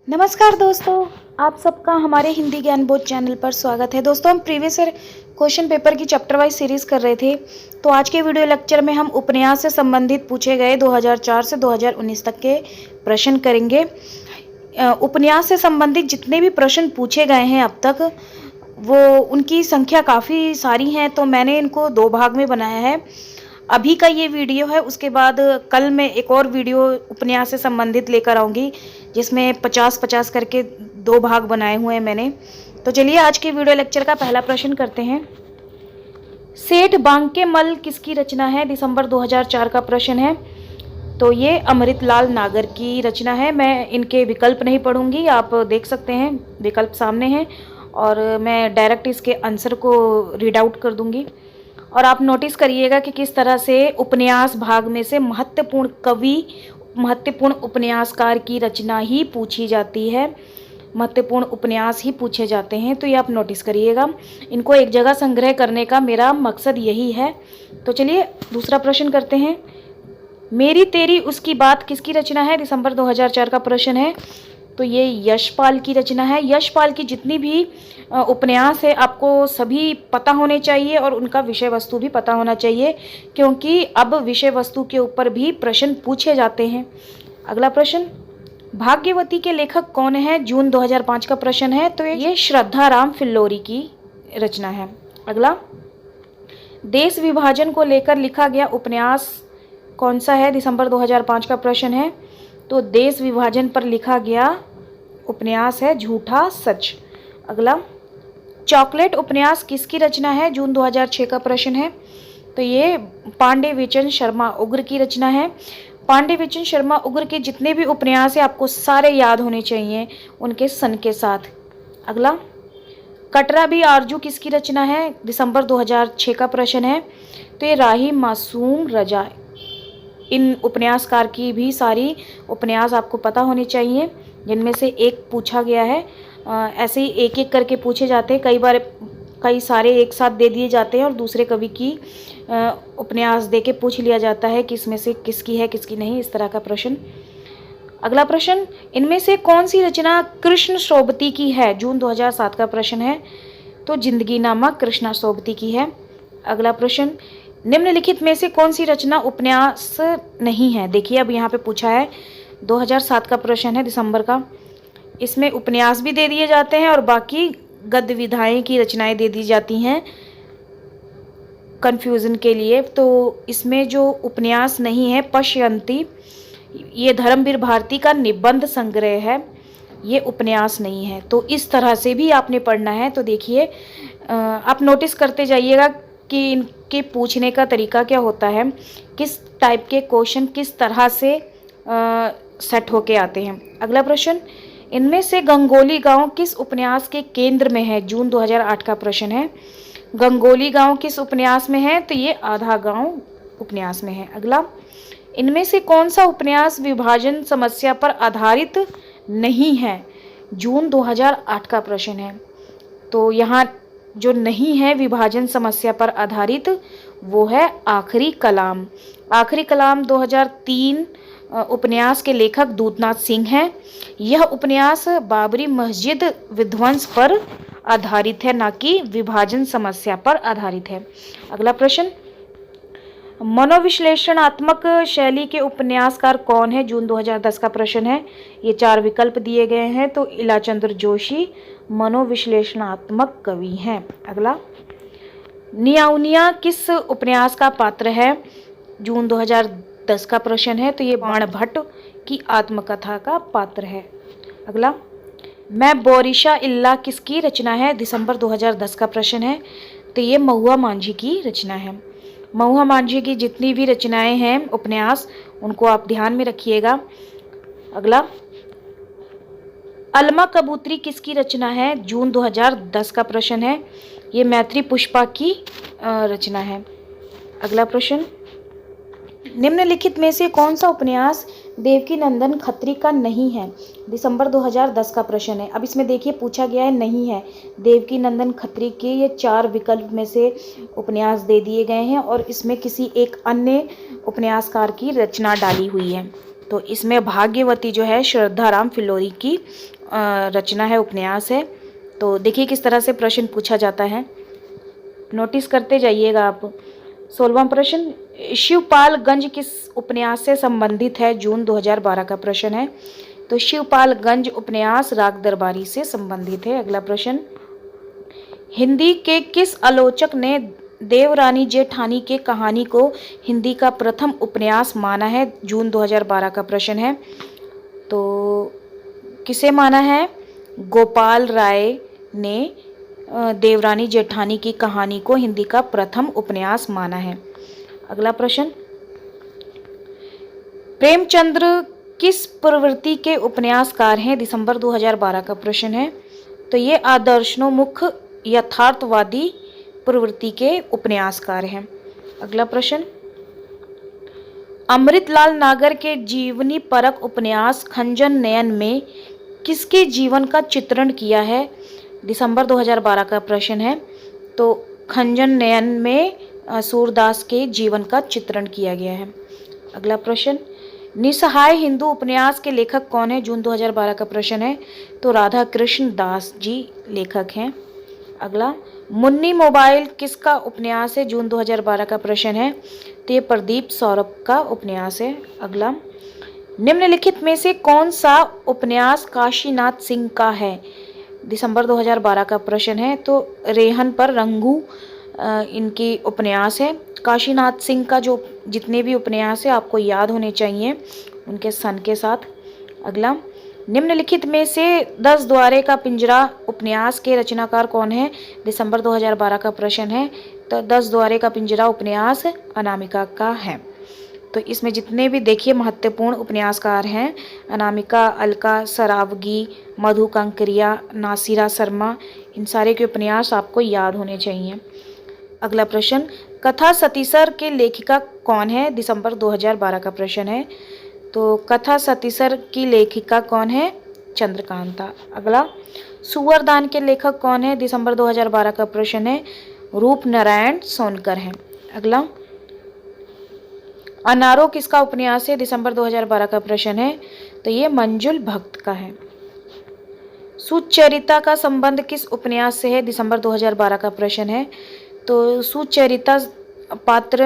नमस्कार दोस्तों, आप सबका हमारे हिंदी ज्ञान बोध चैनल पर स्वागत है। दोस्तों, हम प्रीवियस ईयर क्वेश्चन पेपर की चैप्टर वाइज सीरीज कर रहे थे। तो आज के वीडियो लेक्चर में हम उपन्यास से संबंधित पूछे गए 2004 से 2019 तक के प्रश्न करेंगे। उपन्यास से संबंधित जितने भी प्रश्न पूछे गए हैं अब तक, वो उनकी संख्या काफ़ी सारी हैं, तो मैंने इनको 2 भाग में बनाया है। अभी का ये वीडियो है, उसके बाद कल मैं एक और वीडियो उपन्यास से संबंधित लेकर आऊँगी, जिसमें 50-50 करके 2 भाग बनाए हुए हैं मैंने। तो चलिए आज के वीडियो लेक्चर का पहला प्रश्न करते हैं। सेठ बांकेमल किसकी रचना है? दिसंबर 2004 का प्रश्न है। तो ये अमृतलाल नागर की रचना है। मैं इनके विकल्प नहीं पढ़ूंगी, आप देख सकते हैं विकल्प सामने हैं, और मैं डायरेक्ट इसके आंसर को रीड आउट कर दूंगी। और आप नोटिस करिएगा कि किस तरह से उपन्यास भाग में से महत्वपूर्ण कवि, महत्वपूर्ण उपन्यासकार की रचना ही पूछी जाती है, महत्वपूर्ण उपन्यास ही पूछे जाते हैं। तो ये आप नोटिस करिएगा, इनको एक जगह संग्रह करने का मेरा मकसद यही है। तो चलिए दूसरा प्रश्न करते हैं। मेरी तेरी उसकी बात किसकी रचना है? दिसंबर 2004 का प्रश्न है। तो ये यशपाल की रचना है। यशपाल की जितनी भी उपन्यास है आपको सभी पता होने चाहिए, और उनका विषय वस्तु भी पता होना चाहिए, क्योंकि अब विषय वस्तु के ऊपर भी प्रश्न पूछे जाते हैं। अगला प्रश्न, भाग्यवती के लेखक कौन है? जून 2005 का प्रश्न है। तो ये श्रद्धाराम फिल्लोरी की रचना है। अगला, देश विभाजन को लेकर लिखा गया उपन्यास कौन सा है? दिसंबर 2005 का प्रश्न है। तो देश विभाजन पर लिखा गया उपन्यास है झूठा सच। अगला, चॉकलेट उपन्यास किसकी रचना है? जून 2006 का प्रश्न है। तो ये पांडे विचन शर्मा उग्र की रचना है। पांडे विचन शर्मा उग्र के जितने भी उपन्यास हैं आपको सारे याद होने चाहिए उनके सन के साथ। अगला, कटरा भी आरजू किसकी रचना है? दिसंबर 2006 का प्रश्न है। तो ये राही मासूम रजा। इन उपन्यासकार की भी सारी उपन्यास आपको पता होने चाहिए, जिनमें से एक पूछा गया है। ऐसे ही एक एक करके पूछे जाते हैं, कई बार कई सारे एक साथ दे दिए जाते हैं, और दूसरे कवि की उपन्यास दे के पूछ लिया जाता है कि इसमें से किसकी है किसकी नहीं, इस तरह का प्रश्न। अगला प्रश्न, इनमें से कौन सी रचना कृष्ण सोबती की है? जून 2007 का प्रश्न है। तो जिंदगी नामक कृष्णा सोबती की है। अगला प्रश्न, निम्नलिखित में से कौन सी रचना उपन्यास नहीं है? देखिए अब यहाँ पे पूछा है, 2007 का प्रश्न है दिसंबर का। इसमें उपन्यास भी दे दिए जाते हैं और बाकी गद्य विधाएं की रचनाएं दे दी जाती हैं कन्फ्यूज़न के लिए। तो इसमें जो उपन्यास नहीं है पश्यंती, ये धर्मवीर भारती का निबंध संग्रह है, ये उपन्यास नहीं है। तो इस तरह से भी आपने पढ़ना है। तो देखिए आप नोटिस करते जाइएगा कि इनके पूछने का तरीका क्या होता है, किस टाइप के क्वेश्चन किस तरह से सेट होके आते हैं। अगला प्रश्न, इनमें से गंगोली गांव किस उपन्यास के केंद्र में है? जून 2008 का प्रश्न है। गंगोली गांव किस उपन्यास में है? तो ये आधा गांव उपन्यास में है। अगला, इनमें से कौन सा उपन्यास विभाजन समस्या पर आधारित नहीं है? जून 2008 का प्रश्न है। तो यहाँ जो नहीं है विभाजन समस्या पर आधारित, वो है आखिरी कलाम। आखिरी कलाम 2003 उपन्यास के लेखक दूतनाथ सिंह हैं। यह उपन्यास बाबरी मस्जिद विध्वंस पर आधारित है, ना कि विभाजन समस्या पर आधारित है। अगला प्रश्न, मनोविश्लेषणात्मक शैली के उपन्यासकार कौन है? जून 2010 का प्रश्न है। ये 4 विकल्प दिए गए हैं। तो इलाचंद्र जोशी मनोविश्लेषणात्मक कवि हैं। अगला, नियाउनिया किस उपन्यास का पात्र है? जून 2010 का प्रश्न है। तो ये बाण भट्ट की आत्मकथा का पात्र है। अगला, मैं बोरिशा इल्ला किसकी रचना है? दिसंबर 2010 का प्रश्न है। तो ये महुआ मांझी की रचना है। महुआ मांझी की जितनी भी रचनाएं हैं उपन्यास, उनको आप ध्यान में रखिएगा। अगला, अलमा कबूतरी किसकी रचना है? जून 2010 का प्रश्न है। ये मैत्री पुष्पा की रचना है। अगला प्रश्न, निम्नलिखित में से कौन सा उपन्यास देवकी नंदन खत्री का नहीं है? दिसंबर 2010 का प्रश्न है। अब इसमें देखिए पूछा गया है नहीं है, देवकी नंदन खत्री के ये 4 विकल्प में से उपन्यास दे दिए गए हैं, और इसमें किसी एक अन्य उपन्यासकार की रचना डाली हुई है। तो इसमें भाग्यवती जो है श्रद्धाराम फिल्लोरी की रचना है, उपन्यास है। तो देखिए किस तरह से प्रश्न पूछा जाता है, नोटिस करते जाइएगा आप। 16वां प्रश्न, शिवपालगंज किस उपन्यास से संबंधित है? जून 2012 का प्रश्न है। तो शिवपालगंज उपन्यास राग दरबारी से संबंधित है। अगला प्रश्न, हिंदी के किस आलोचक ने देवरानी जेठानी के कहानी को हिंदी का प्रथम उपन्यास माना है? जून 2012 का प्रश्न है। तो किसे माना है? गोपाल राय ने देवरानी जेठानी की कहानी को हिंदी का प्रथम उपन्यास माना है। अगला प्रश्न, प्रेमचंद्र किस प्रवृत्ति के उपन्यासकार हैं? दिसंबर 2012 का प्रश्न है। तो ये आदर्शोन्मुख यथार्थवादी प्रवृत्ति के उपन्यासकार हैं। अगला प्रश्न, अमृतलाल नागर के जीवनी परक उपन्यास खंजन नयन में किसके जीवन का चित्रण किया है? दिसंबर 2012 का प्रश्न है। तो खंजन नयन में सूरदास के जीवन का चित्रण किया गया है। अगला प्रश्न, निसहाय हिंदू उपन्यास के लेखक कौन है? जून 2012 का प्रश्न है। तो राधा कृष्ण दास जी लेखक हैं। अगला, मुन्नी मोबाइल किसका उपन्यास है? जून 2012 का प्रश्न है। तो ये प्रदीप सौरभ का उपन्यास है। अगला, निम्नलिखित में से कौन सा उपन्यास काशीनाथ सिंह का है? दिसंबर 2012 का प्रश्न है। तो रेहन पर रंगू इनकी उपन्यास है। काशीनाथ सिंह का जो जितने भी उपन्यास है आपको याद होने चाहिए उनके सन के साथ। अगला, निम्नलिखित में से 10 द्वारे का पिंजरा उपन्यास के रचनाकार कौन है? दिसंबर 2012 का प्रश्न है। तो 10 द्वारे का पिंजरा उपन्यास अनामिका का है। तो इसमें जितने भी देखिए महत्वपूर्ण उपन्यासकार हैं, अनामिका, अलका सरावगी, मधु कांकरिया, नासिरा शर्मा, इन सारे के उपन्यास आपको याद होने चाहिए। अगला प्रश्न, कथा सतीसर के लेखिका कौन है? दिसंबर 2012 का प्रश्न है। तो कथा सतीसर की लेखिका कौन है? चंद्रकांता। अगला, सुवरदान के लेखक कौन है? दिसंबर 2012 का प्रश्न है। रूप नारायण सोनकर हैं। अगला, अनारो किसका उपन्यास है? दिसंबर 2012 का प्रश्न है। तो ये मंजुल भक्त का है। सुचरिता का संबंध किस उपन्यास से है? दिसंबर 2012 का प्रश्न है। तो सुचरिता पात्र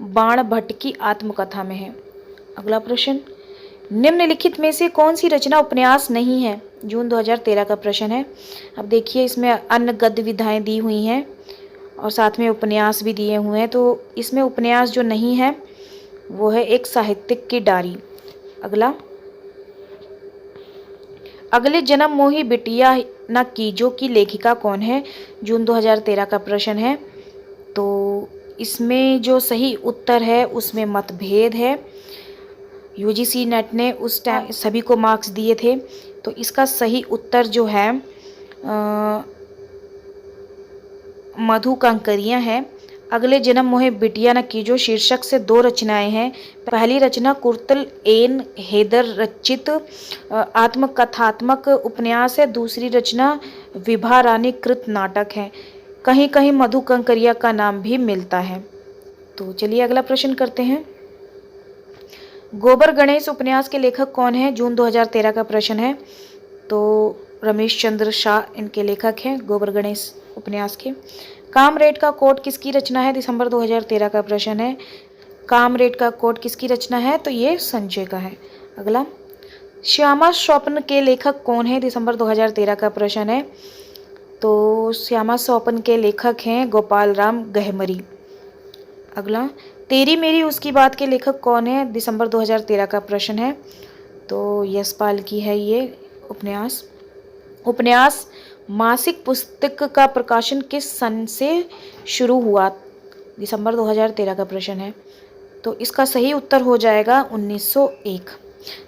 बाण भट्ट की आत्मकथा में है। अगला प्रश्न, निम्नलिखित में से कौन सी रचना उपन्यास नहीं है? जून 2013 का प्रश्न है। अब देखिए इसमें अन्य गद्य विधाएं दी हुई हैं और साथ में उपन्यास भी दिए हुए हैं। तो इसमें उपन्यास जो नहीं है वो है एक साहित्यिक की डायरी। अगला, अगले जन्म मोही बिटिया न कीजो की लेखिका कौन है? जून 2013 का प्रश्न है। तो इसमें जो सही उत्तर है उसमें मतभेद है। यूजीसी नेट ने उस टाइम सभी को मार्क्स दिए थे। तो इसका सही उत्तर जो है मधु कांकरिया है। अगले जन्म मोहे बिटिया न कीजो शीर्षक से 2 रचनाएं हैं। पहली रचना कुर्तल एन हैदर रचित आत्मकथात्मक उपन्यास है। दूसरी रचना विभा रानी कृत नाटक है। कहीं कहीं मधु कांकरिया का नाम भी मिलता है। तो चलिए अगला प्रश्न करते हैं। गोबर गणेश उपन्यास के लेखक कौन है? जून 2013 का प्रश्न है। तो रमेश चंद्र शाह इनके लेखक हैं गोबर गणेश उपन्यास के। कामरेड का कोट किसकी रचना है? दिसंबर 2013 का प्रश्न है। कामरेड का कोट किसकी रचना है? तो ये संजय का है। अगला, श्यामा स्वप्न के लेखक कौन है? दिसंबर 2013 का प्रश्न है। तो श्यामा स्वप्न के लेखक हैं गोपाल राम गहमरी। अगला, तेरी मेरी उसकी बात के लेखक कौन है? दिसंबर 2013 का प्रश्न है। तो यशपाल की है ये उपन्यास। उपन्यास मासिक पुस्तक का प्रकाशन किस सन से शुरू हुआ? दिसंबर 2013 का प्रश्न है। तो इसका सही उत्तर हो जाएगा 1901।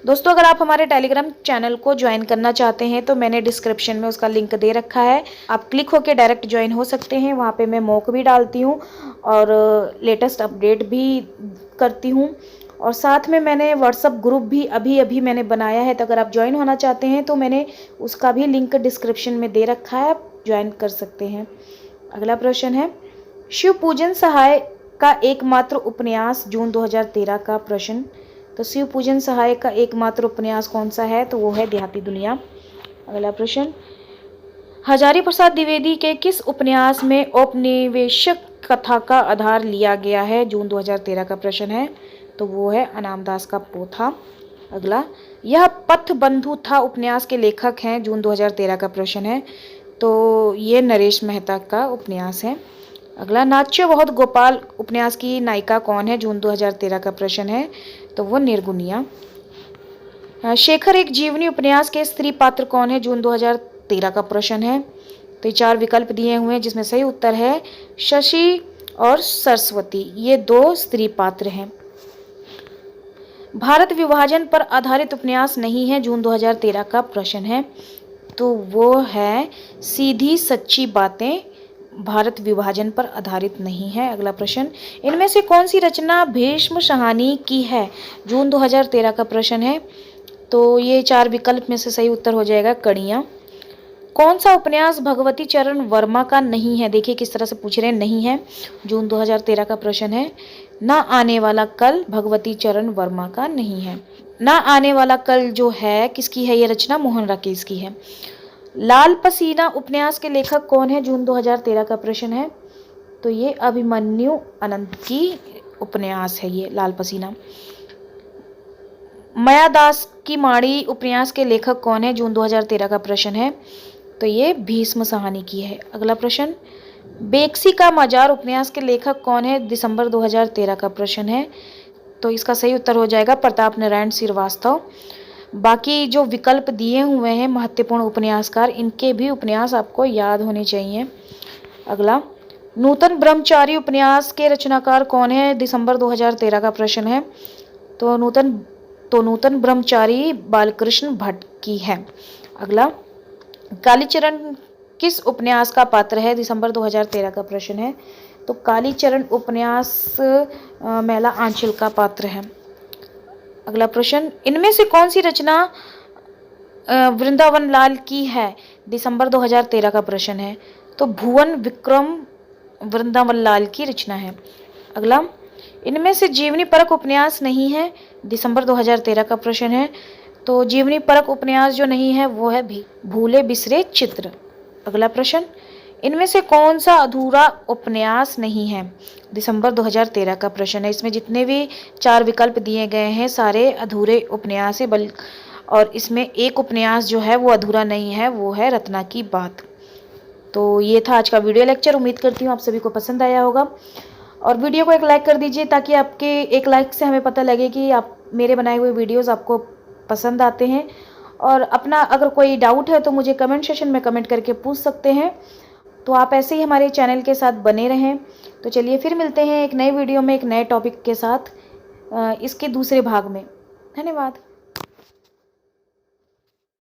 दोस्तों, अगर आप हमारे टेलीग्राम चैनल को ज्वाइन करना चाहते हैं तो मैंने डिस्क्रिप्शन में उसका लिंक दे रखा है। आप क्लिक होकर डायरेक्ट ज्वाइन हो सकते हैं। वहाँ पे मैं मॉक भी डालती हूँ और लेटेस्ट अपडेट भी करती हूँ। और साथ में मैंने व्हाट्सअप ग्रुप भी अभी मैंने बनाया है। तो अगर आप ज्वाइन होना चाहते हैं तो मैंने उसका भी लिंक डिस्क्रिप्शन में दे रखा है, आप ज्वाइन कर सकते हैं। अगला प्रश्न है, शिव पूजन सहाय का एकमात्र उपन्यास? जून 2013 का प्रश्न। तो शिव पूजन सहाय का एकमात्र उपन्यास कौन सा है? तो वो है देहाती दुनिया। अगला प्रश्न, हजारी प्रसाद द्विवेदी के किस उपन्यास में औपनिवेशिक कथा का आधार लिया गया है? जून 2013 का प्रश्न है, तो वो है अनामदास का पोथा। अगला, यह पथबंधु था उपन्यास के लेखक हैं? जून 2013 का प्रश्न है, तो ये नरेश मेहता का उपन्यास है। अगला, नाच्यो बहुत गोपाल उपन्यास की नायिका कौन है? जून 2013 का प्रश्न है, तो वो निर्गुनिया। शेखर एक जीवनी उपन्यास के स्त्री पात्र कौन है? जून 2013 का प्रश्न है। तो ये 4 विकल्प दिए हुए हैं, जिसमें सही उत्तर है शशि और सरस्वती, ये 2 स्त्री पात्र हैं। भारत विभाजन पर आधारित उपन्यास नहीं है? जून 2013 का प्रश्न है, तो वो है सीधी सच्ची बातें, भारत विभाजन पर आधारित नहीं है। अगला प्रश्न, इनमें से कौन सी रचना भीष्म साहनी की है? जून 2013 का प्रश्न है, तो ये 4 विकल्प में से सही उत्तर हो जाएगा कड़ियाँ। कौन सा उपन्यास भगवती चरण वर्मा का नहीं है? देखिए किस तरह से पूछ रहे हैं, नहीं है। जून 2013 का प्रश्न है, ना आने वाला कल भगवती चरण वर्मा का नहीं है। ना आने वाला कल जो है किसकी है? ये रचना मोहन राकेश की है। लाल पसीना उपन्यास के लेखक कौन है? जून 2013 का प्रश्न है, तो ये अभिमन्यु अनंत की उपन्यास है ये लाल पसीना। मायादास की माड़ी उपन्यास के लेखक कौन है? जून 2013 का प्रश्न है, तो ये भीष्म साहनी की है। अगला प्रश्न, बेक्सी का मजार उपन्यास के लेखक कौन है? दिसंबर 2013 का प्रश्न है, तो इसका सही उत्तर हो जाएगा प्रताप नारायण श्रीवास्तव। बाकी जो विकल्प दिए हुए हैं महत्वपूर्ण उपन्यासकार, इनके भी उपन्यास आपको याद होने चाहिए। अगला, नूतन ब्रह्मचारी उपन्यास के रचनाकार कौन है? दिसंबर 2013 का प्रश्न है, तो नूतन ब्रह्मचारी बालकृष्ण भट्ट की है। अगला, कालीचरण किस उपन्यास का पात्र है? दिसंबर 2013 का प्रश्न है, तो कालीचरण उपन्यास मैला आंचल का पात्र है। अगला प्रश्न, इनमें से कौन सी रचना वृंदावन लाल की है? दिसंबर 2013 का प्रश्न है, तो भुवन विक्रम वृंदावन लाल की रचना है। अगला, इनमें से जीवनी परक उपन्यास नहीं है? दिसंबर 2013 का प्रश्न है, तो जीवनी परक उपन्यास जो नहीं है वो है भी भूले बिसरे चित्र। अगला प्रश्न, इनमें से कौन सा अधूरा उपन्यास नहीं है? दिसंबर 2013 का प्रश्न है। इसमें जितने भी 4 विकल्प दिए गए हैं सारे अधूरे उपन्यास है, और इसमें एक उपन्यास जो है वो अधूरा नहीं है, वो है रत्ना की बात। तो ये था आज का वीडियो लेक्चर। उम्मीद करती हूँ आप सभी को पसंद आया होगा, और वीडियो को एक लाइक कर दीजिए, ताकि आपके एक लाइक से हमें पता लगे कि आप मेरे बनाए हुए वीडियोज़ आपको पसंद आते हैं। और अपना अगर कोई डाउट है तो मुझे कमेंट सेशन में कमेंट करके पूछ सकते हैं। तो आप ऐसे ही हमारे चैनल के साथ बने रहें। तो चलिए फिर मिलते हैं एक नए वीडियो में एक नए टॉपिक के साथ इसके दूसरे भाग में। धन्यवाद।